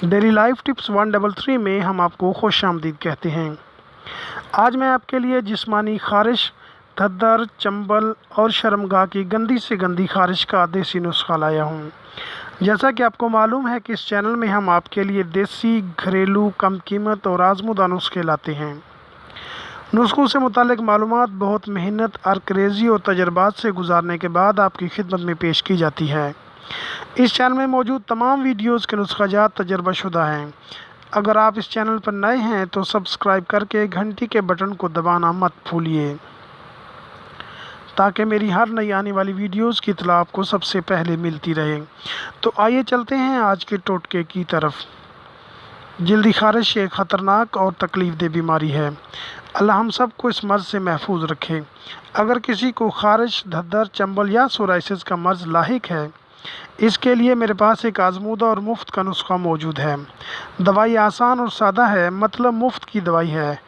Daily life tips 133 में हम आपको खुश आमदीद कहते हैं। आज मैं आपके लिए जिस्मानी खारिश, धद्दर, चंबल और शर्मगाह की गंदी से गंदी खारिश का देसी नुस्खा लाया हूँ। जैसा कि आपको मालूम है कि इस चैनल में हम आपके लिए देसी, घरेलू, कम कीमत और आजमूदा नुस्खे लाते हैं। नुस्खों से मुतालिक मालूमात बहुत मेहनत, आर्करेजी और तजर्बात से गुजारने के बाद आपकी खिदमत में पेश की जाती है। इस चैनल में मौजूद तमाम वीडियोस के नुस्खाजात तजर्बाशुदा हैं। अगर आप इस चैनल पर नए हैं तो सब्सक्राइब करके घंटी के बटन को दबाना मत भूलिए, ताकि मेरी हर नई आने वाली वीडियोस की इत्तला आपको सबसे पहले मिलती रहे। तो आइए चलते हैं आज के टोटके की तरफ। जल्दी खारिश एक ख़तरनाक और तकलीफ दे बीमारी है। अल्लाह हम सब को इस मर्ज़ से महफूज रखे। अगर किसी को खारिश, धद्दर, चंबल या सोराइसिस का मर्ज़ लाहिक है, इसके लिए मेरे पास एक आजमूदा और मुफ्त का नुस्खा मौजूद है। दवाई आसान और सादा है, मतलब मुफ्त की दवाई है।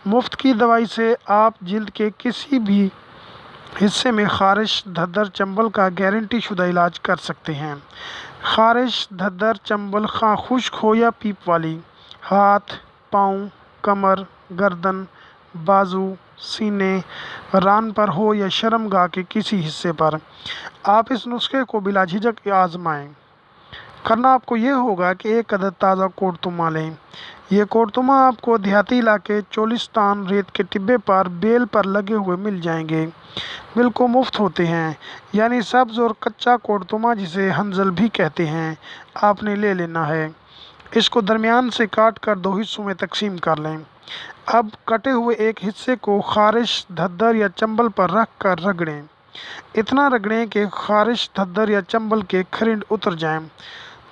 मुफ्त की दवाई से आप जिल्द के किसी भी हिस्से में खारिश, धद्दर, चंबल का गारंटी शुदा इलाज कर सकते हैं। खारिश, धद्दर, चंबल खां खुश्क हो या पीप वाली, हाथ, पाँव, कमर, गर्दन, बाजू, सीने, रान पर हो या शर्मगाह के किसी हिस्से पर, आप इस नुस्खे को बिला झिझक आजमाएं। करना आपको ये होगा कि एक अदद ताज़ा कोड़तुमा लें। ये कोड़तुमा आपको देहाती इलाके चोलिस्तान रेत के टिब्बे पर बेल पर लगे हुए मिल जाएंगे। बिल्कुल मुफ्त होते हैं, यानी सब्ज़ और कच्चा कोड़तुमा, जिसे हंजल भी कहते हैं, आपने ले लेना है। इसको दरमियान से काट कर दो हिस्सों में तकसीम कर लें। अब कटे हुए एक हिस्से को खारिश, धद्दर या चंबल पर रख कर रगड़ें। इतना रगड़ें कि खारिश, धद्दर या चंबल के खरिंड उतर जाएं।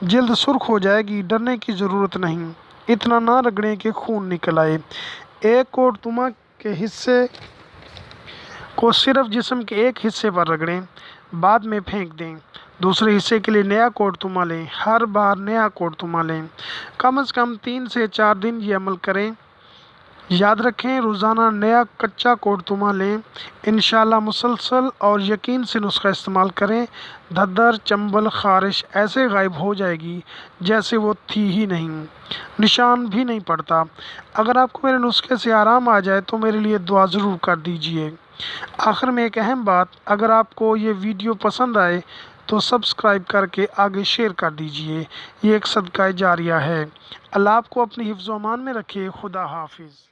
जल्द सुर्ख हो जाएगी, डरने की ज़रूरत नहीं। इतना ना रगड़ें कि खून निकल आए। एक कोड़तुमा के हिस्से को सिर्फ जिस्म के एक हिस्से पर रगड़ें, बाद में फेंक दें। दूसरे हिस्से के लिए नया कोड़तुमा लें। हर बार नया कोड़तुमा लें। कम से कम 3 से 4 दिन ये अमल करें। याद रखें, रोज़ाना नया कच्चा कोड़तुमा लें। इंशाअल्लाह मुसलसल और यकीन से नुस्खा इस्तेमाल करें। धद्दर, चंबल, खारिश ऐसे गायब हो जाएगी जैसे वो थी ही नहीं, निशान भी नहीं पड़ता। अगर आपको मेरे नुस्खे से आराम आ जाए तो मेरे लिए दुआ ज़रूर कर दीजिए। आखिर में एक अहम बात, अगर आपको ये वीडियो पसंद आए तो सब्सक्राइब करके आगे शेयर कर दीजिए। ये एक सदका जारिया है। अल्लाह आपको अपनी हिफ्ज़-ओ-अमान में रखे। खुदा हाफिज़।